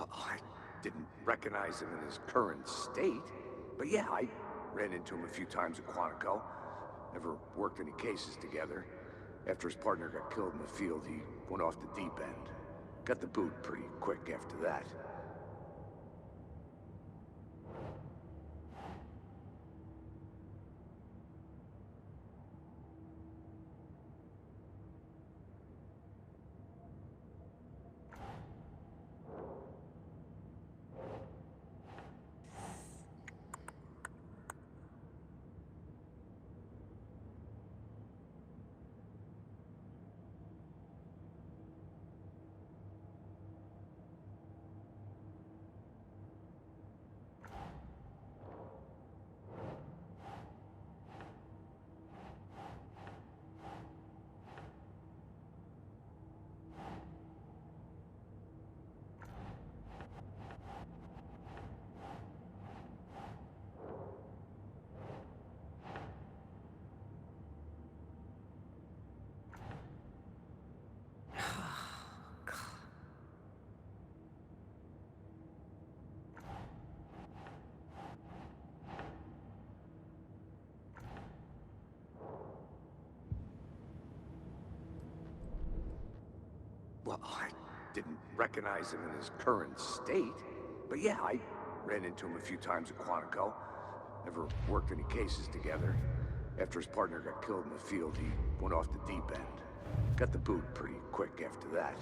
Well, I didn't recognize him in his current state, but yeah, I ran into him a few times at Quantico. Never worked any cases together. After his partner got killed in the field, he went off the deep end. Got the boot pretty quick after that. Well, I didn't recognize him in his current state, but yeah, I ran into him a few times at Quantico. Never worked any cases together. After his partner got killed in the field, he went off the deep end. Got the boot pretty quick after that.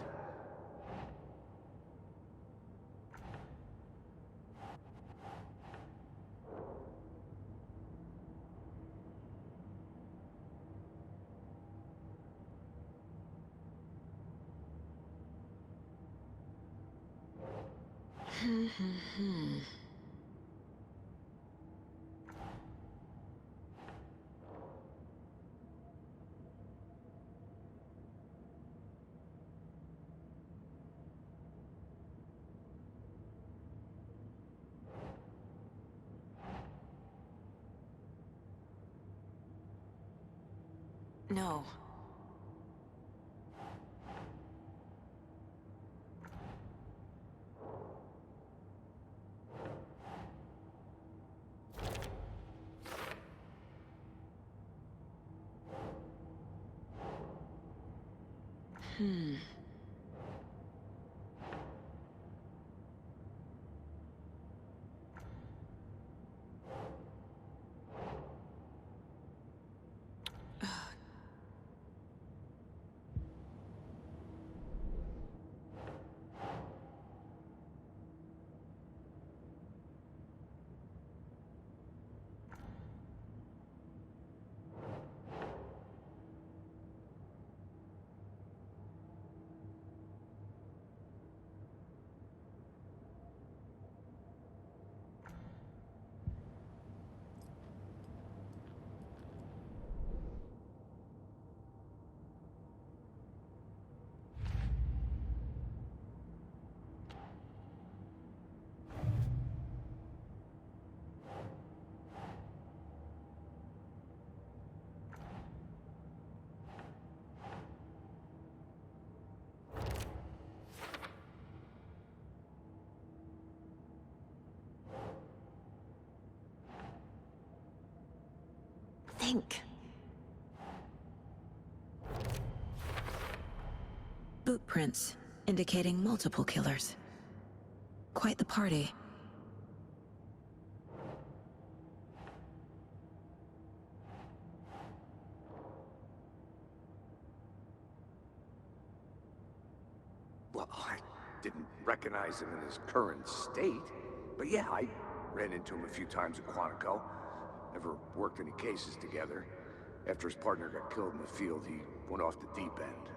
No. Think. Boot prints, indicating multiple killers. Quite the party. Well, I didn't recognize him in his current state, but yeah, I ran into him a few times at Quantico. Never worked any cases together. After his partner got killed in the field, he went off the deep end.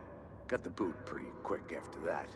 Got the boot pretty quick after that.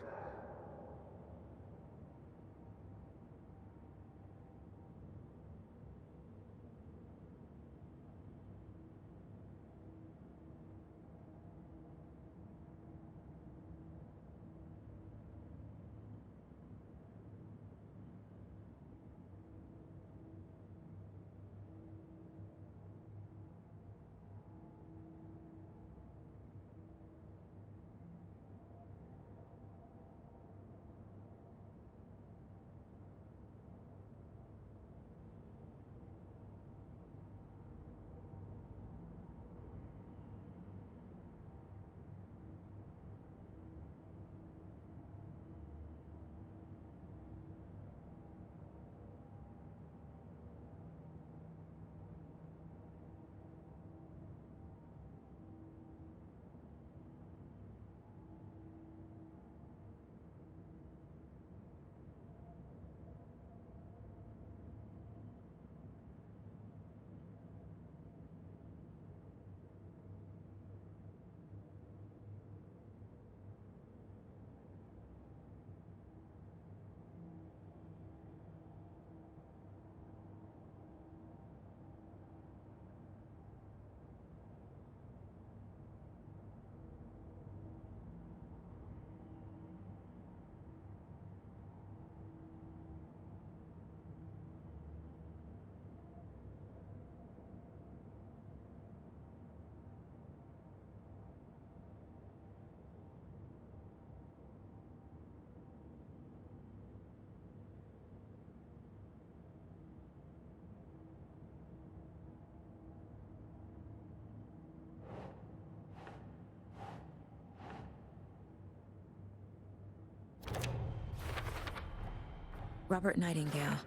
Robert Nightingale,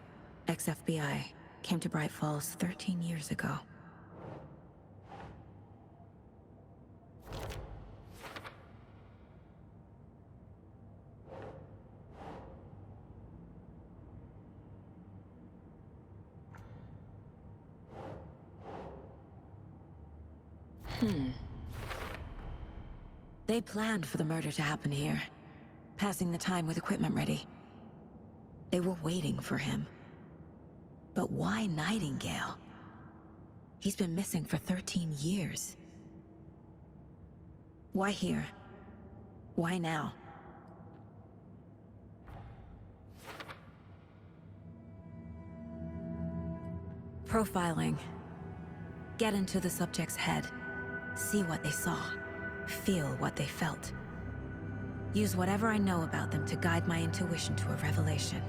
ex-FBI, came to Brightfalls 13 years ago. They planned for the murder to happen here, passing the time with equipment ready. They were waiting for him. But why Nightingale? He's been missing for 13 years. Why here? Why now? Profiling. Get into the subject's head. See what they saw. Feel what they felt. Use whatever I know about them to guide my intuition to a revelation.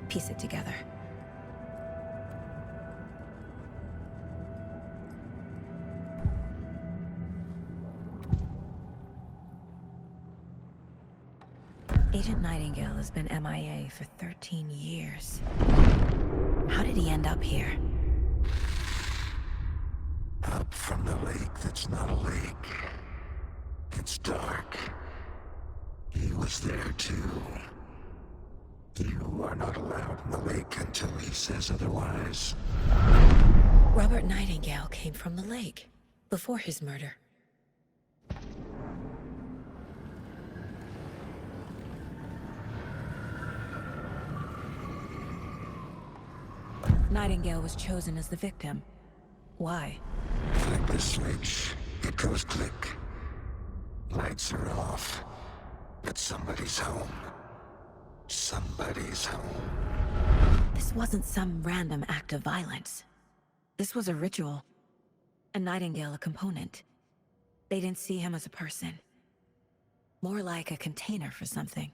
Piece it together. Agent Nightingale has been MIA for 13 years. How did he end up here? Up from the lake that's not a lake. It's dark. He was there too. You are not allowed in the lake until he says otherwise. Robert Nightingale came from the lake, before his murder. Nightingale was chosen as the victim. Why? Flick the switch, it goes click. Lights are off. But somebody's home. Somebody's home. This wasn't some random act of violence. This was a ritual. And Nightingale a component. They didn't see him as a person. More like a container for something.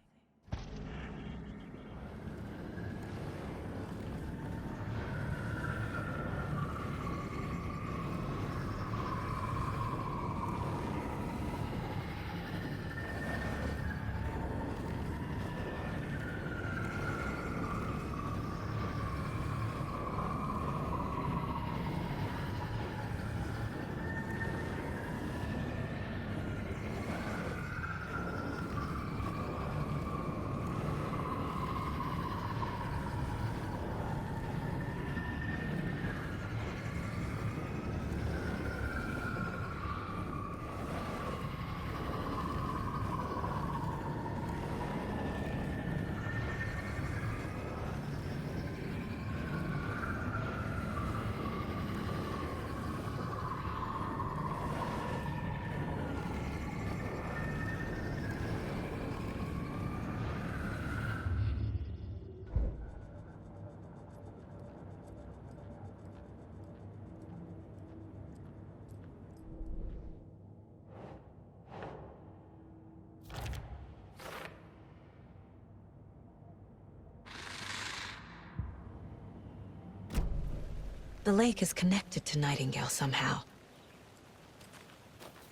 The lake is connected to Nightingale somehow.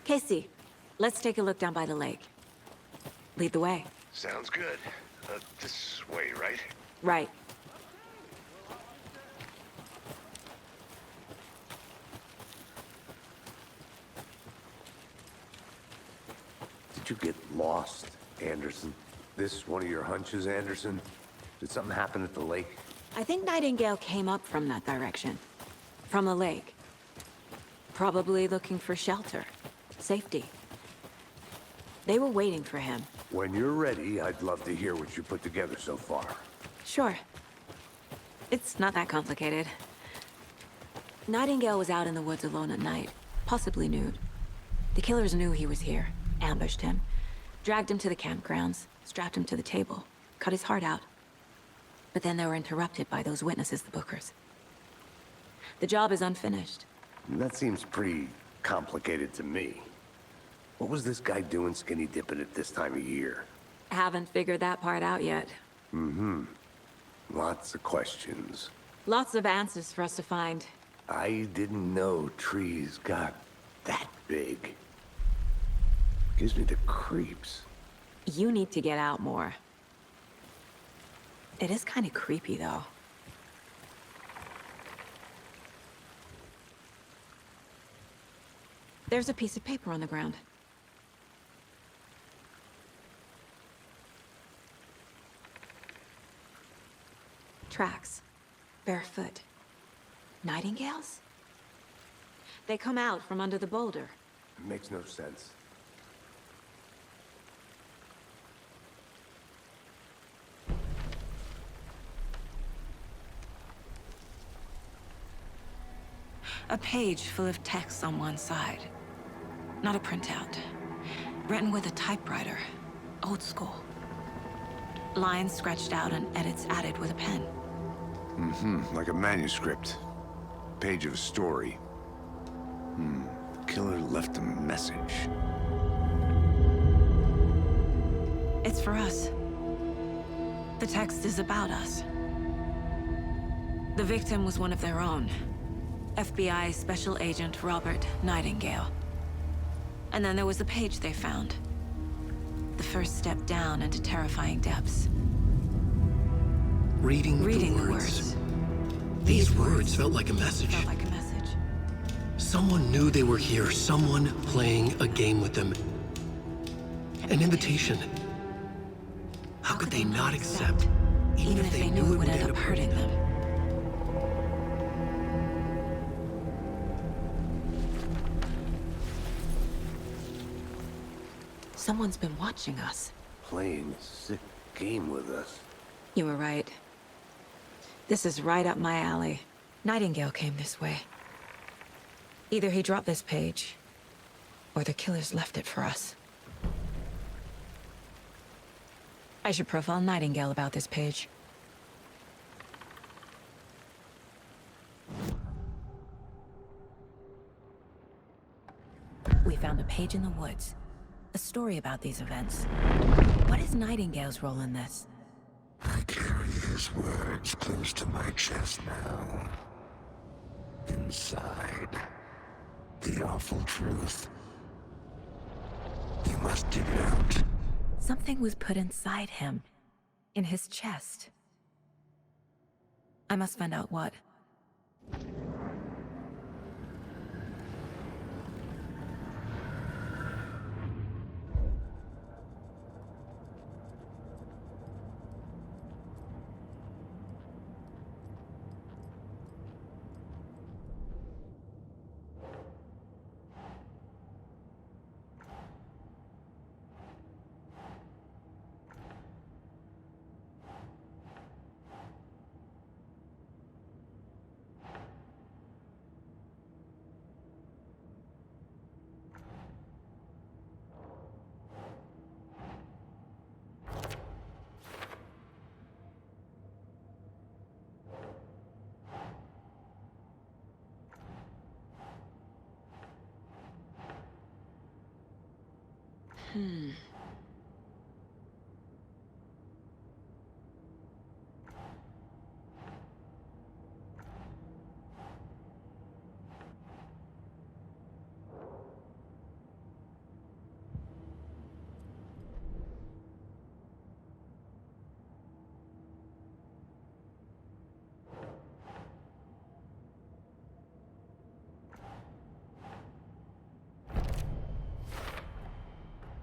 Casey, let's take a look down by the lake. Lead the way. Sounds good. This way, right? Right. Did you get lost, Anderson? This one of your hunches, Anderson? Did something happen at the lake? I think Nightingale came up from that direction. From the lake. Probably looking for shelter. Safety. They were waiting for him. When you're ready, I'd love to hear what you put together so far. Sure. It's not that complicated. Nightingale was out in the woods alone at night, possibly nude. The killers knew he was here, ambushed him, dragged him to the campgrounds, strapped him to the table, cut his heart out. But then they were interrupted by those witnesses, the Bookers. The job is unfinished. That seems pretty complicated to me. What was this guy doing skinny dipping at this time of year? Haven't figured that part out yet. Lots of questions. Lots of answers for us to find. I didn't know trees got that big. Gives me the creeps. You need to get out more. It is kind of creepy, though. There's a piece of paper on the ground. Tracks. Barefoot. Nightingales? They come out from under the boulder. It makes no sense. A page full of text on one side. Not a printout. Written with a typewriter. Old school. Lines scratched out and edits added with a pen. Like a manuscript. Page of a story. The killer left a message. It's for us. The text is about us. The victim was one of their own. FBI Special Agent Robert Nightingale. And then there was the page they found. The first step down into terrifying depths. Reading the words. These words felt like a message. Felt like a message. Someone knew they were here, someone playing a game with them. An invitation. How could they not accept, even if they knew it would end up hurting them? Someone's been watching us. Playing a sick game with us. You were right. This is right up my alley. Nightingale came this way. Either he dropped this page, or the killers left it for us. I should profile Nightingale about this page. We found a page in the woods. A story about these events. What is Nightingale's role in this? I carry his words close to my chest now. Inside, the awful truth. You must dig it out. Something was put inside him. In his chest. I must find out what.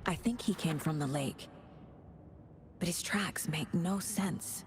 I think he came from the lake. But his tracks make no sense.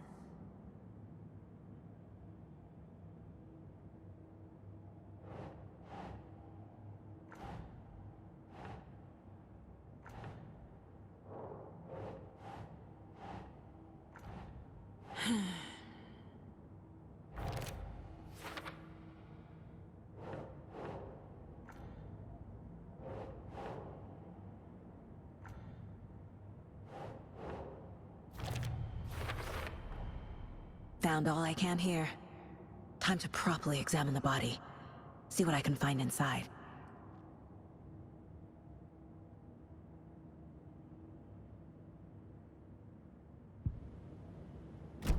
Found all I can here. Time to properly examine the body. See what I can find inside.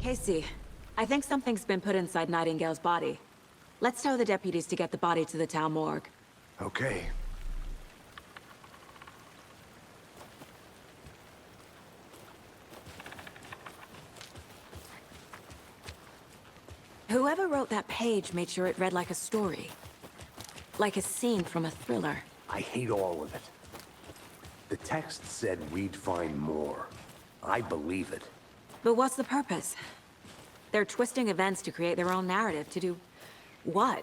Casey, I think something's been put inside Nightingale's body. Let's tell the deputies to get the body to the town morgue. Okay. Whoever wrote that page made sure it read like a story. Like a scene from a thriller. I hate all of it. The text said we'd find more. I believe it. But what's the purpose? They're twisting events to create their own narrative, to do what?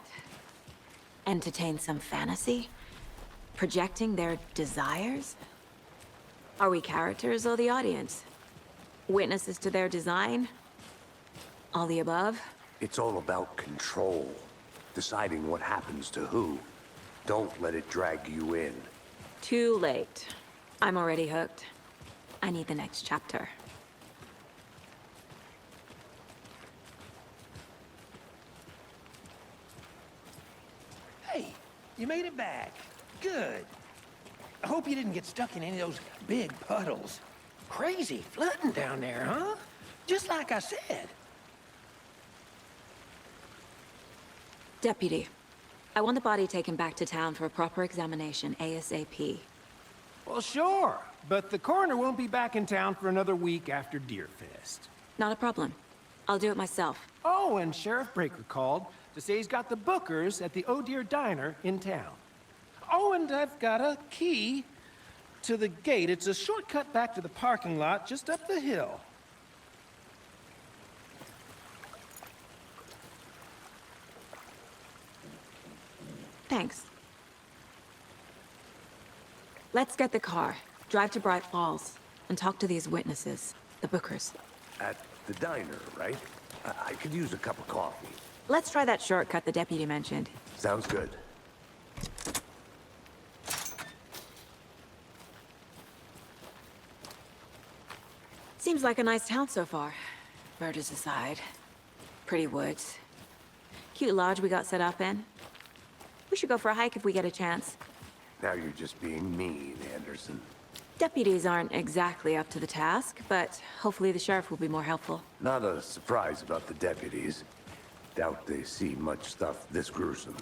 Entertain some fantasy? Projecting their desires? Are we characters or the audience? Witnesses to their design? All the above? It's all about control. Deciding what happens to who. Don't let it drag you in. Too late. I'm already hooked. I need the next chapter. Hey, you made it back. Good. I hope you didn't get stuck in any of those big puddles. Crazy flooding down there, huh? Just like I said. Deputy, I want the body taken back to town for a proper examination, ASAP. Well, sure, but the coroner won't be back in town for another week after Deerfest. Not a problem. I'll do it myself. Oh, and Sheriff Breaker called to say he's got the Bookers at the Oh Dear Diner in town. Oh, and I've got a key to the gate. It's a shortcut back to the parking lot just up the hill. Thanks. Let's get the car, drive to Brightfalls, and talk to these witnesses, the Bookers. At the diner, right? I could use a cup of coffee. Let's try that shortcut the deputy mentioned. Sounds good. Seems like a nice town so far. Murders aside. Pretty woods. Cute lodge we got set up in. We should go for a hike if we get a chance. Now you're just being mean, Anderson. Deputies aren't exactly up to the task, but hopefully the sheriff will be more helpful. Not a surprise about the deputies. Doubt they see much stuff this gruesome.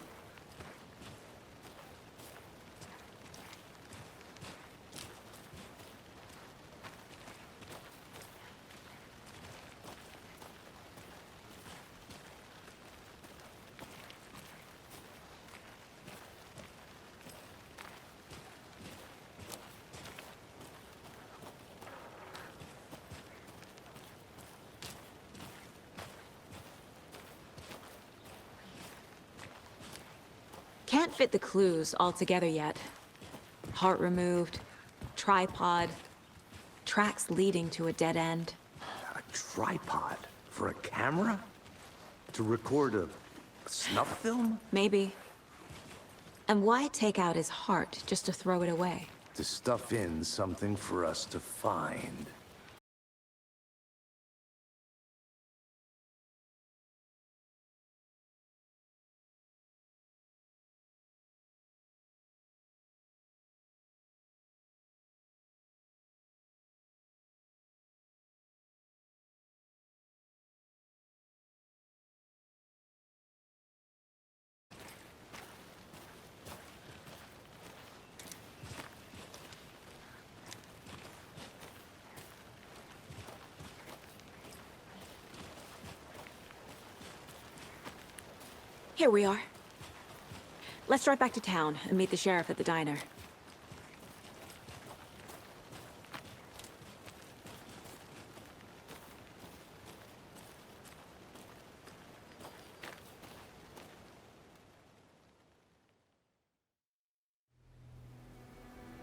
Can't fit the clues all together yet. Heart removed, tripod, tracks leading to a dead end. A tripod? For a camera? To record a snuff film? Maybe. And why take out his heart just to throw it away? To stuff in something for us to find. Here we are. Let's drive back to town and meet the sheriff at the diner.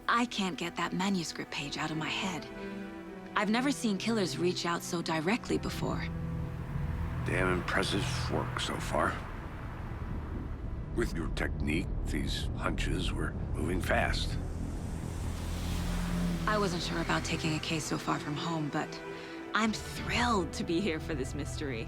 I can't get that manuscript page out of my head. I've never seen killers reach out so directly before. Damn impressive work so far. With your technique, these hunches were moving fast. I wasn't sure about taking a case so far from home, but I'm thrilled to be here for this mystery.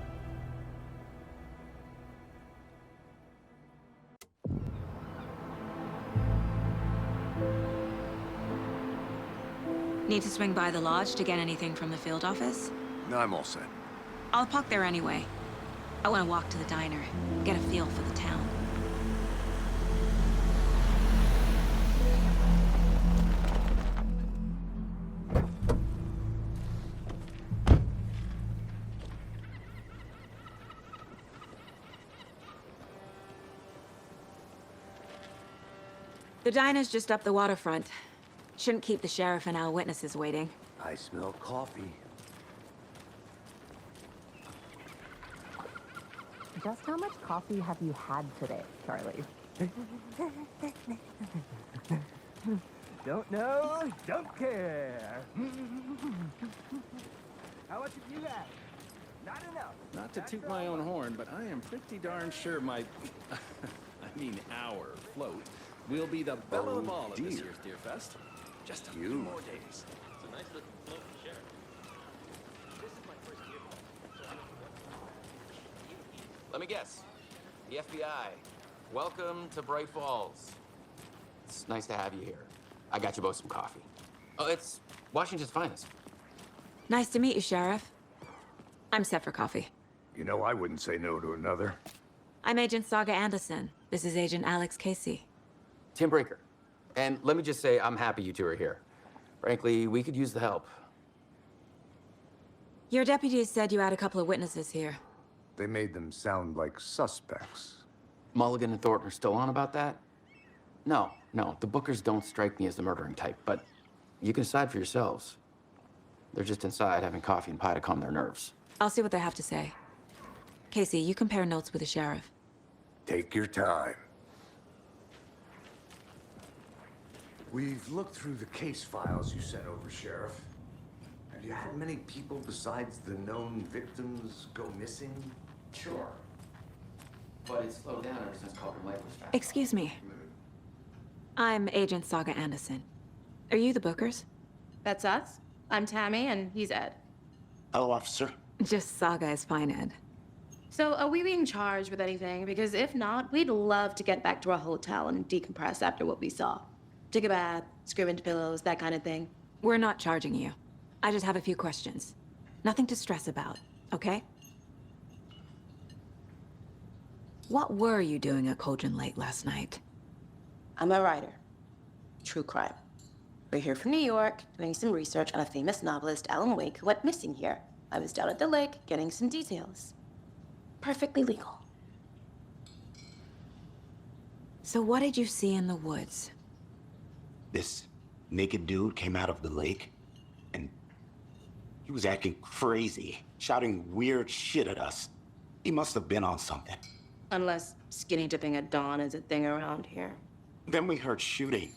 Need to swing by the lodge to get anything from the field office? No, I'm all set. I'll park there anyway. I want to walk to the diner, get a feel for the town. The diner's just up the waterfront. Shouldn't keep the sheriff and our witnesses waiting. I smell coffee. Just how much coffee have you had today, Charlie? Don't know, don't care. How much have you had? Not enough. Not to toot my own horn, but I am pretty darn sure my... I mean our float will be the belle of all of this year's Deer Fest. Just a few more days. It's a nice looking float, Sheriff. This is my first year. Let me guess. The FBI. Welcome to Brightfalls. It's nice to have you here. I got you both some coffee. Oh, it's Washington's finest. Nice to meet you, Sheriff. I'm set for coffee. You know, I wouldn't say no to another. I'm Agent Saga Anderson. This is Agent Alex Casey. Tim Breaker. And let me just say, I'm happy you two are here. Frankly, we could use the help. Your deputies said you had a couple of witnesses here. They made them sound like suspects. Mulligan and Thornton are still on about that? No, the Bookers don't strike me as the murdering type, but you can decide for yourselves. They're just inside having coffee and pie to calm their nerves. I'll see what they have to say. Casey, you compare notes with the sheriff. Take your time. We've looked through the case files you sent over, Sheriff. Have you had many people besides the known victims go missing? Sure. But it's slowed down ever since Culver Lake was found. Excuse me. I'm Agent Saga Anderson. Are you the Bookers? That's us. I'm Tammy, and he's Ed. Hello, officer. Just Saga is fine, Ed. So, are we being charged with anything? Because if not, we'd love to get back to our hotel and decompress after what we saw. Take a bath, scream into pillows, that kind of thing. We're not charging you. I just have a few questions. Nothing to stress about, okay? What were you doing at Cauldron Lake last night? I'm a writer. True crime. We're here from New York, doing some research on a famous novelist, Alan Wake, who went missing here. I was down at the lake, getting some details. Perfectly legal. So what did you see in the woods? This naked dude came out of the lake, and he was acting crazy, shouting weird shit at us. He must have been on something. Unless skinny dipping at dawn is a thing around here. Then we heard shooting.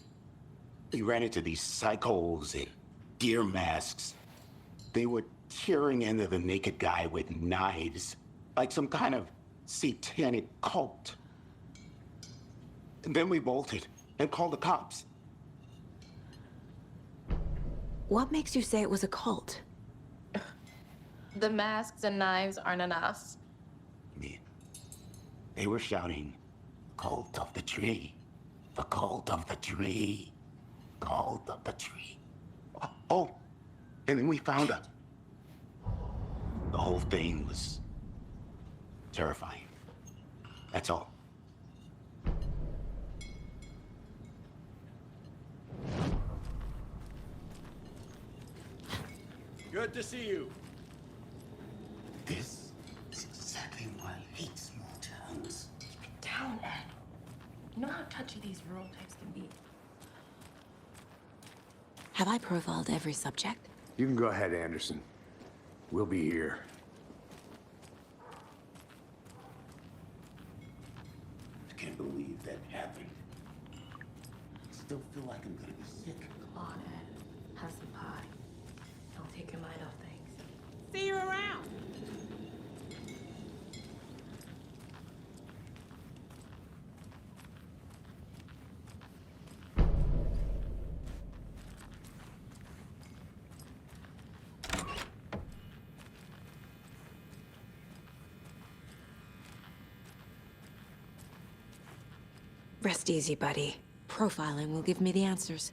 We ran into these psychos in deer masks. They were tearing into the naked guy with knives, like some kind of satanic cult. And then we bolted and called the cops. What makes you say it was a cult? The masks and knives aren't enough. I mean, they were shouting, "Cult of the tree, the cult of the tree, cult of the tree." Oh, and then we found out. The whole thing was terrifying. That's all. Good to see you. This is exactly why I hate small towns. Keep it down, Ed. You know how touchy these rural types can be. Have I profiled every subject? You can go ahead, Anderson. We'll be here. I can't believe that happened. I still feel like I'm gonna be sick. Come on, Ed. Have some pie. Don't take your mind off things. See you around. Rest easy, buddy. Profiling will give me the answers.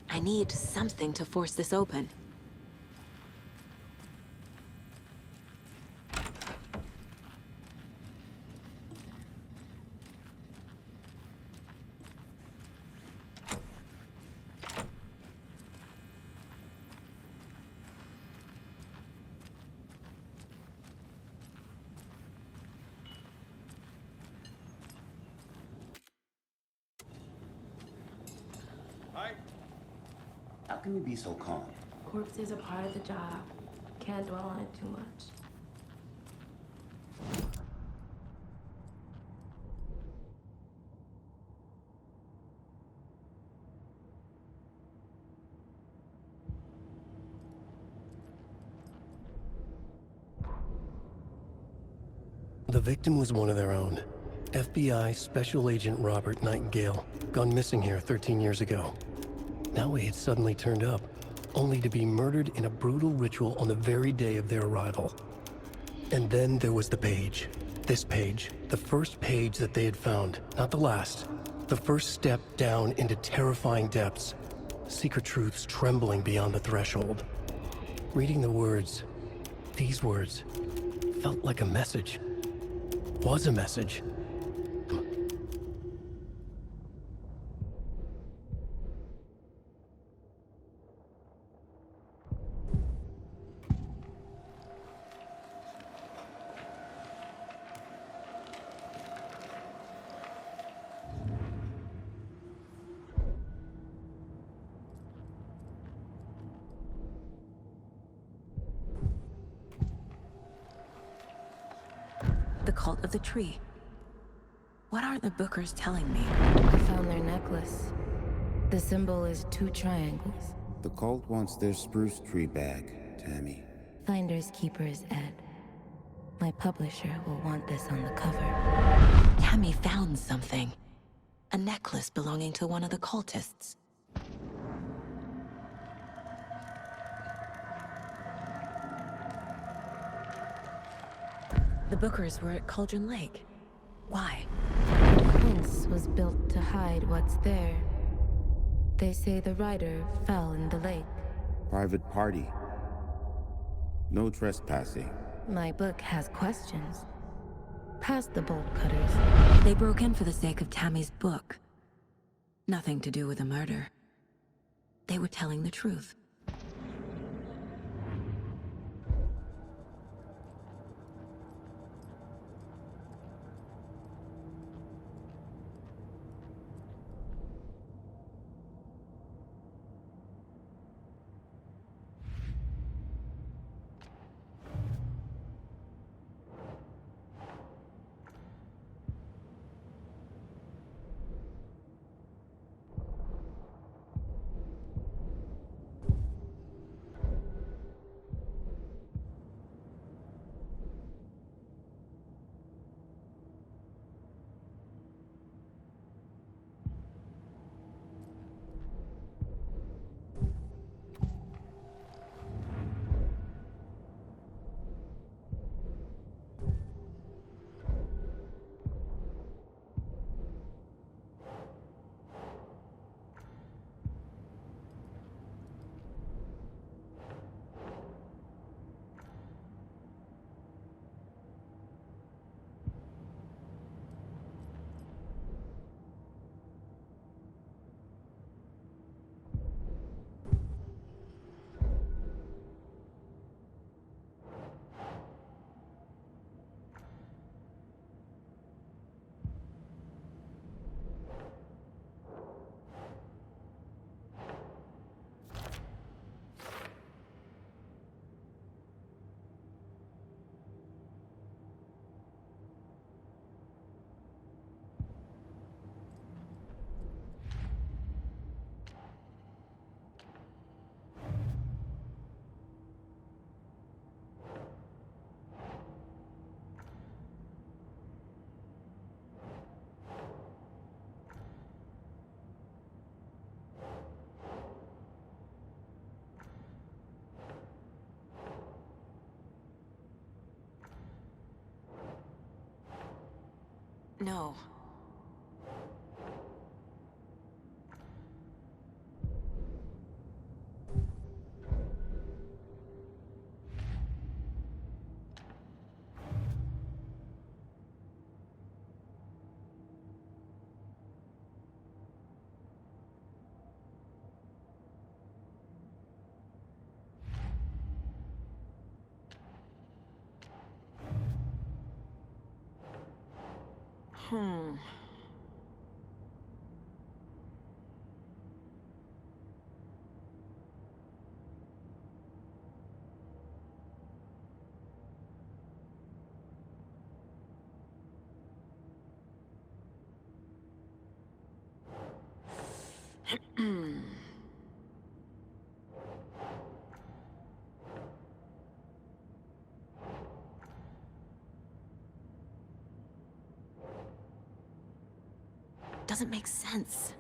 I need something to force this open. can you be so calm? Corpses are part of the job. Can't dwell on it too much. The victim was one of their own. FBI Special Agent Robert Nightingale, gone missing here 13 years ago. Now he had suddenly turned up, only to be murdered in a brutal ritual on the very day of their arrival. And then there was the page. This page, the first page that they had found, not the last. The first step down into terrifying depths. Secret truths trembling beyond the threshold. Reading the words, these words, felt like a message. Was a message. The cult of the tree. What are the Bookers telling me? I found their necklace. The symbol is 2 triangles. The cult wants their spruce tree back, Tammy. Finders keepers, Ed. My publisher will want this on the cover. Tammy found something. A necklace belonging to one of the cultists. The Bookers were at Cauldron Lake. Why? The prince was built to hide what's there. They say the rider fell in the lake. Private party. No trespassing. My book has questions. Past the bolt cutters. They broke in for the sake of Tammy's book. Nothing to do with a murder. They were telling the truth. No. doesn't make sense.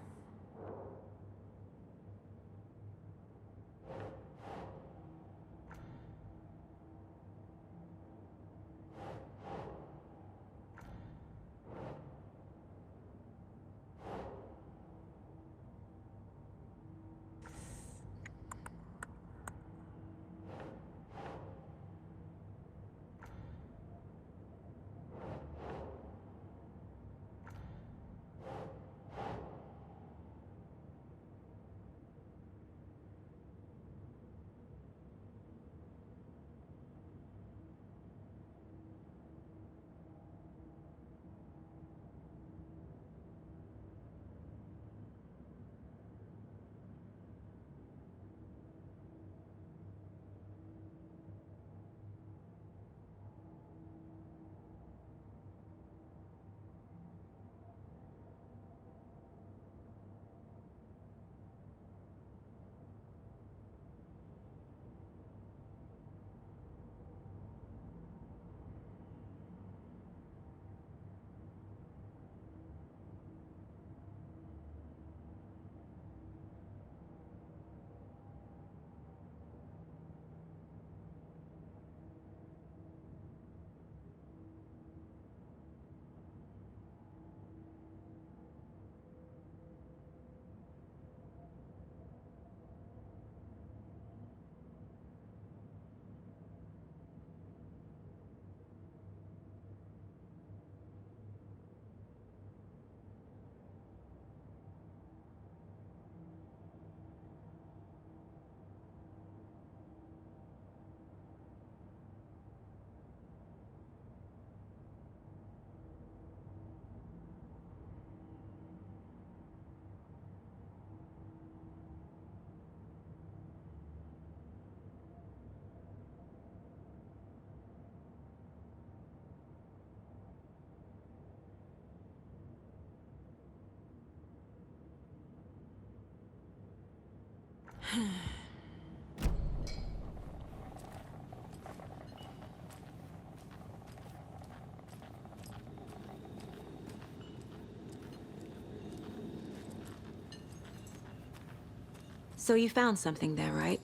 So you found something there, right?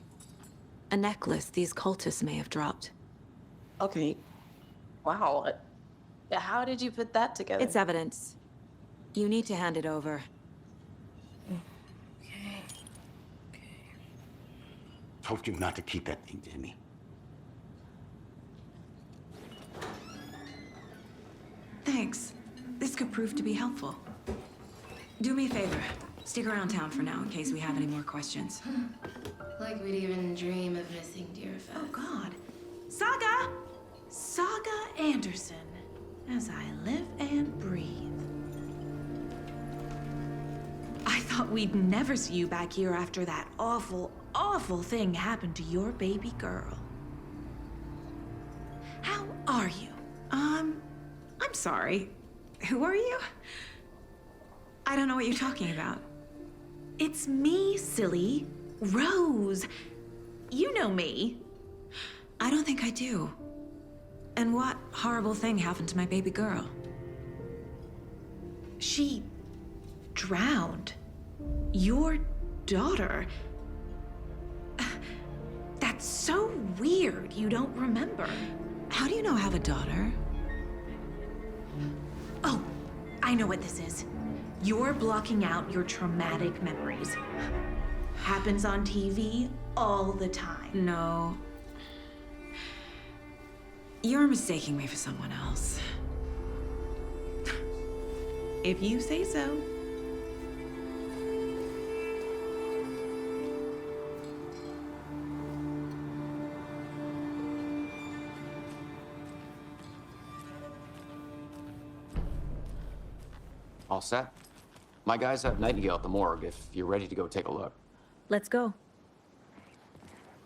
A necklace these cultists may have dropped. Okay. Wow. How did you put that together? It's evidence. You need to hand it over. Told you not to keep that thing to me. Thanks. This could prove to be helpful. Do me a favor. Stick around town for now in case we have any more questions. Like we'd even dream of missing Deerfest. Oh, God. Saga! Saga Anderson. As I live and breathe. I thought we'd never see you back here after that awful, awful thing happened to your baby girl. How are you? I'm sorry. Who are you? I don't know what you're talking about. It's me, silly. Rose. You know me. I don't think I do. And what horrible thing happened to my baby girl? She drowned. Your daughter. That's so weird you don't remember. How do you know I have a daughter? Oh, I know what this is. You're blocking out your traumatic memories. Happens on TV all the time. No. You're mistaking me for someone else. If you say so. All set? My guys have Nightingale at the morgue if you're ready to go take a look. Let's go.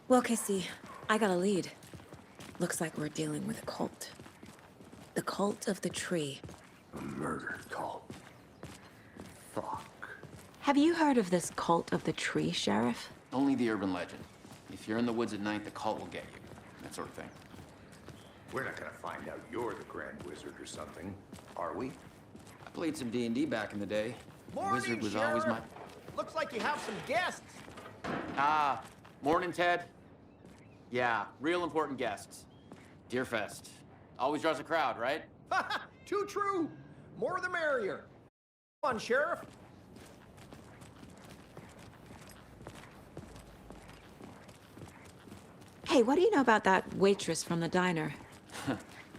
Well, Casey, I got a lead. Looks like we're dealing with a cult. The cult of the tree. A murder cult. Fuck. Have you heard of this cult of the tree, Sheriff? Only the urban legend. If you're in the woods at night, the cult will get you. That sort of thing. We're not gonna find out you're the Grand Wizard or something, are we? I played some D&D back in the day. Wizard was always my... Looks like you have some guests. Ah, morning, Ted. Yeah, real important guests. Deerfest. Always draws a crowd, right? Too true. More the merrier. Come on, Sheriff. Hey, what do you know about that waitress from the diner?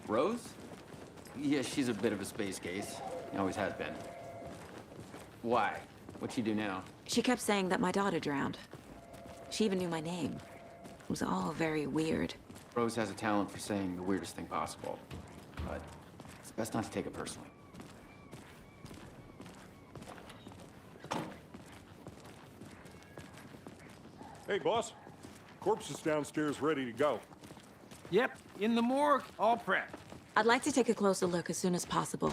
Rose? Yeah, she's a bit of a space case. Always has been. Why? What'd she do now? She kept saying that my daughter drowned. She even knew my name. It was all very weird. Rose has a talent for saying the weirdest thing possible. But it's best not to take it personally. Hey, boss. Corpse is downstairs ready to go. Yep, in the morgue, all prepped. I'd like to take a closer look as soon as possible.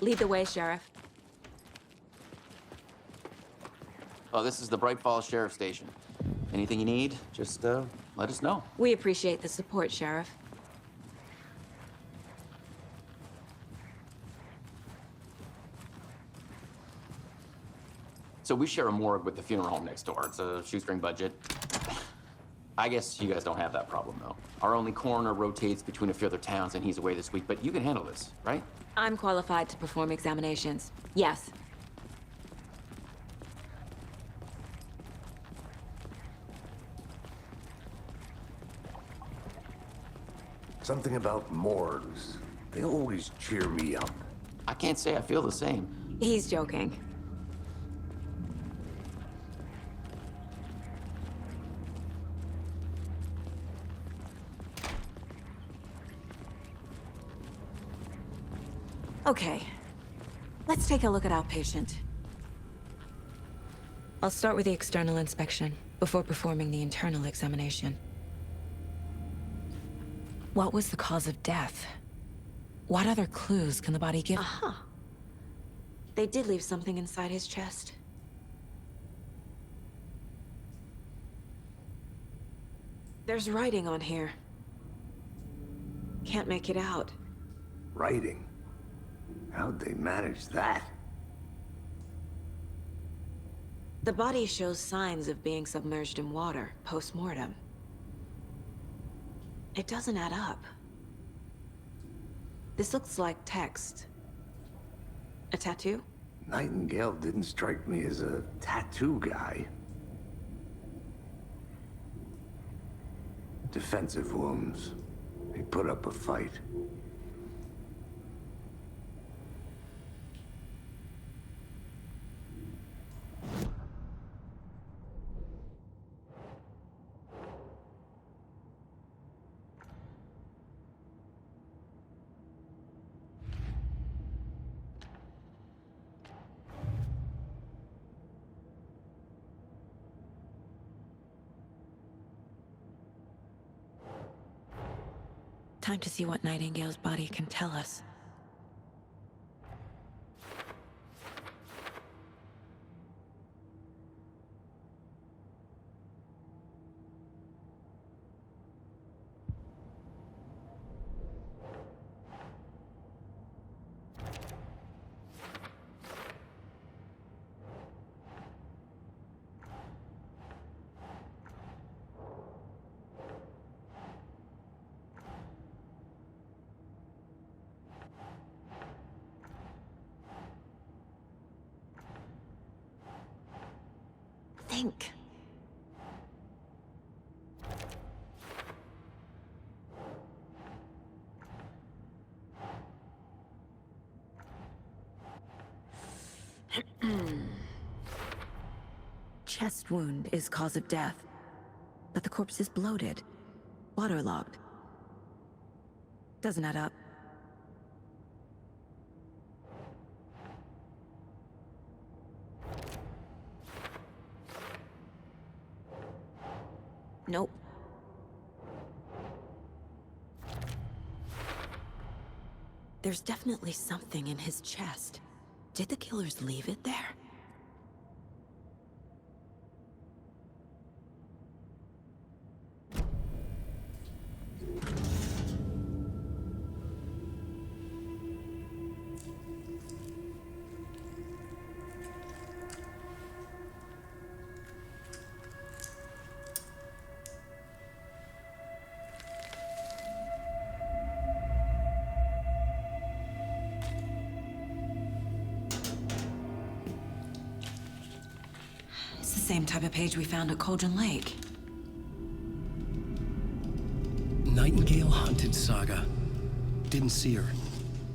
Lead the way, Sheriff. Oh, this is the Brightfalls Sheriff Station. Anything you need, just let us know. We appreciate the support, Sheriff. So we share a morgue with the funeral home next door. It's a shoestring budget. I guess you guys don't have that problem, though. Our only coroner rotates between a few other towns, and he's away this week, but you can handle this, right? I'm qualified to perform examinations. Yes. Something about morgues. They always cheer me up. I can't say I feel the same. He's joking. Okay, let's take a look at our patient. I'll start with the external inspection before performing the internal examination. What was the cause of death? What other clues can the body give? Aha! They did leave something inside his chest. There's writing on here. Can't make it out. Writing? How'd they manage that? The body shows signs of being submerged in water post-mortem. It doesn't add up. This looks like text. A tattoo? Nightingale didn't strike me as a tattoo guy. Defensive wounds. He put up a fight. Time to see what Nightingale's body can tell us. Think. Chest wound is cause of death, but the corpse is bloated, waterlogged. Doesn't add up. Nope. There's definitely something in his chest. Did the killers leave it there? same type of page we found at Cauldron Lake. Nightingale hunted Saga. Didn't see her.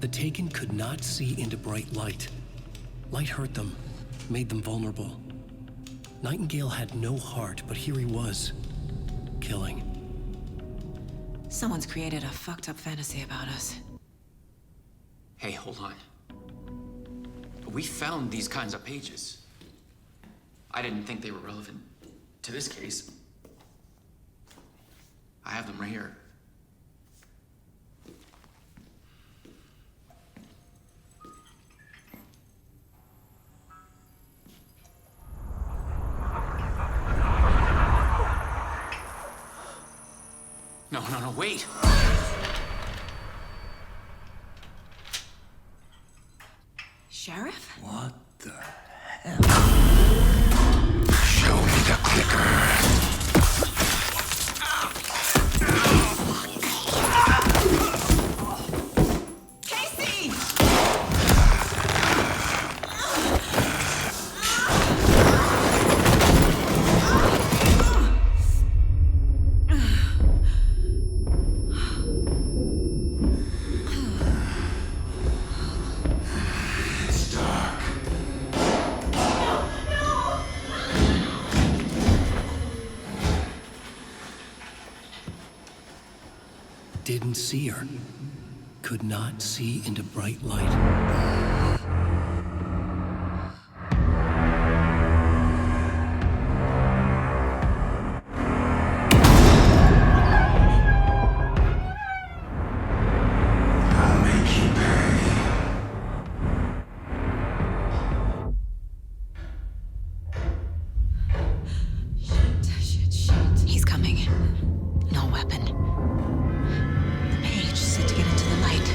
The Taken could not see into bright light. Light hurt them, made them vulnerable. Nightingale had no heart, but here he was, killing. Someone's created a fucked up fantasy about us. Hey, hold on. We found these kinds of pages. I didn't think they were relevant to this case. I have them right here. No, wait! Sheriff? What the hell? Show me the clicker. Didn't see her. Could not see into bright light. Shit. He's coming. No weapon. The page said to get into the light.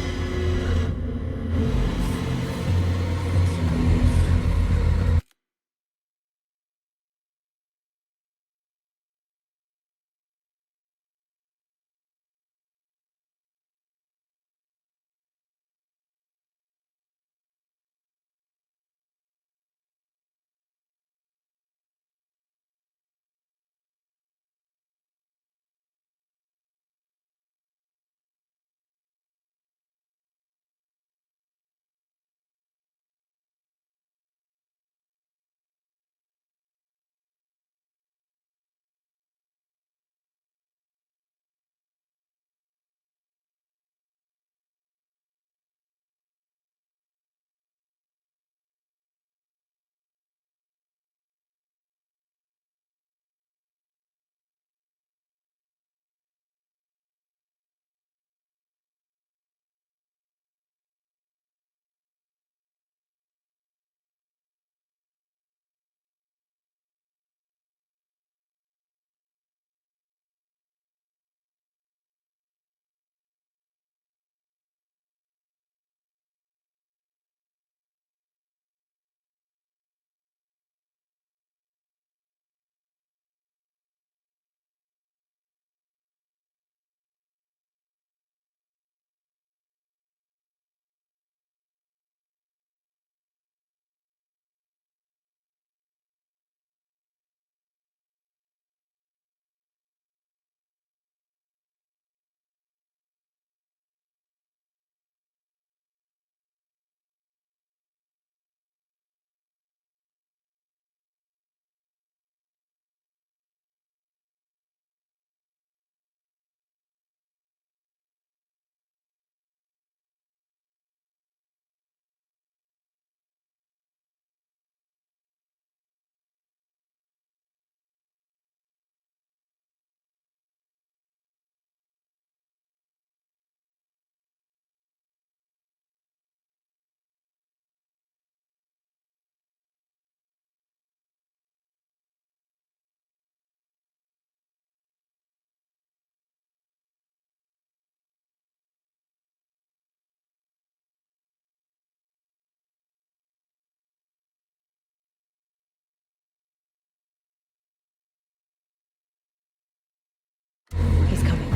He's coming.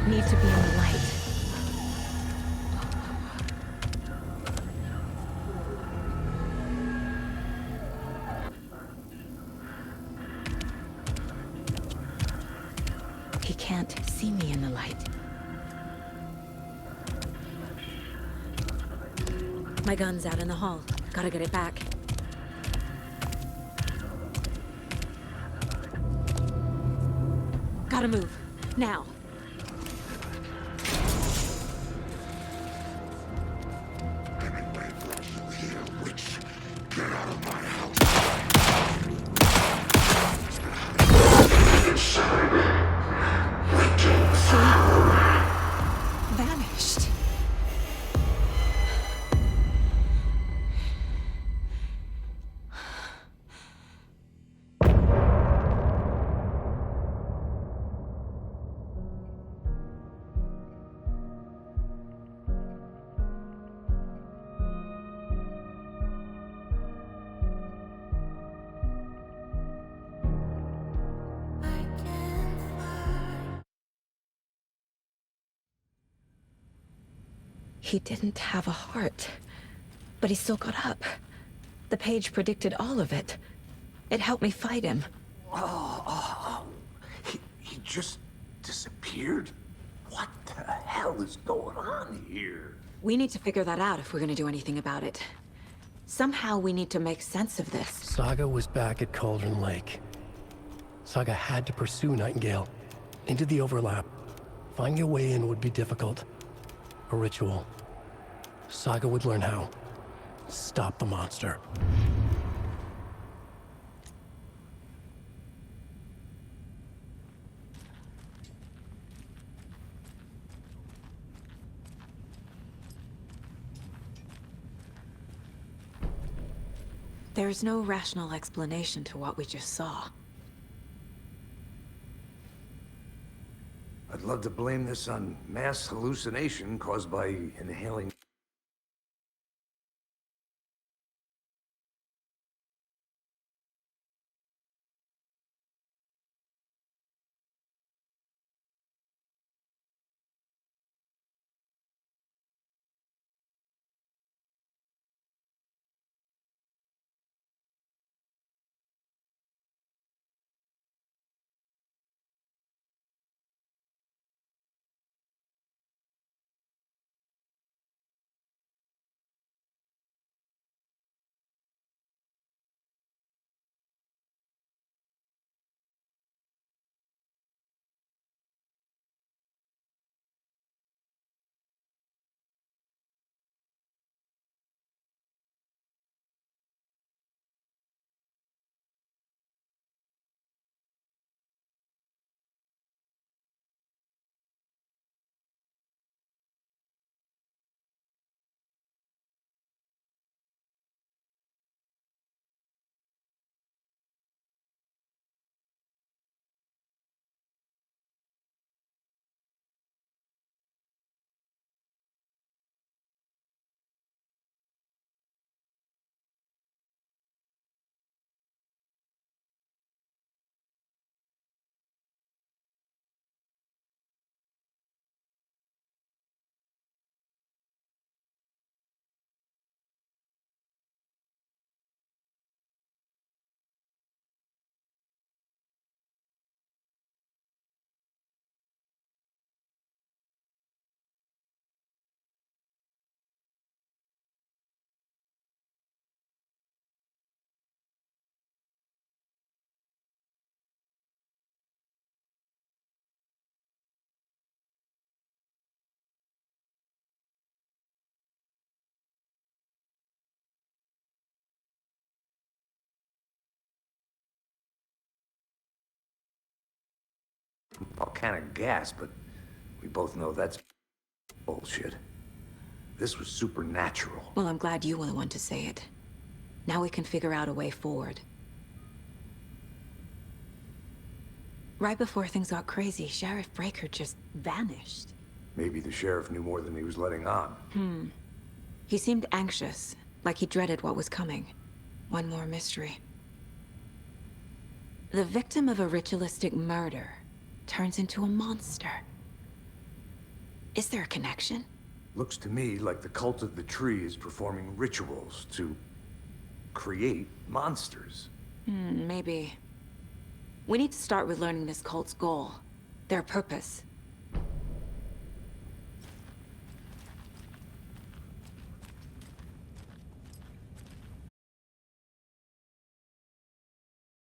Need to be in the light. see me in the light. My gun's out in the hall. Gotta get it back. Gotta move. Now. Vanished. He didn't have a heart, but he still got up. The page predicted all of it. It helped me fight him. He just disappeared? What the hell is going on here? We need to figure that out if we're gonna do anything about it. Somehow we need to make sense of this. Saga was back at Cauldron Lake. Saga had to pursue Nightingale into the overlap. Finding a way in would be difficult. A ritual. Saga would learn how. Stop the monster. There's no rational explanation to what we just saw. I'd love to blame this on mass hallucination caused by inhaling. Volcanic gas, but we both know that's bullshit. This was supernatural. Well, I'm glad you were the one to say it. Now we can figure out a way forward. Right before things got crazy, Sheriff Breaker just vanished. Maybe the sheriff knew more than he was letting on. He seemed anxious, like he dreaded what was coming. One more mystery. The victim of a ritualistic murder turns into a monster. Is there a connection? Looks to me like the cult of the tree is performing rituals to create monsters. Maybe. We need to start with learning this cult's goal, their purpose.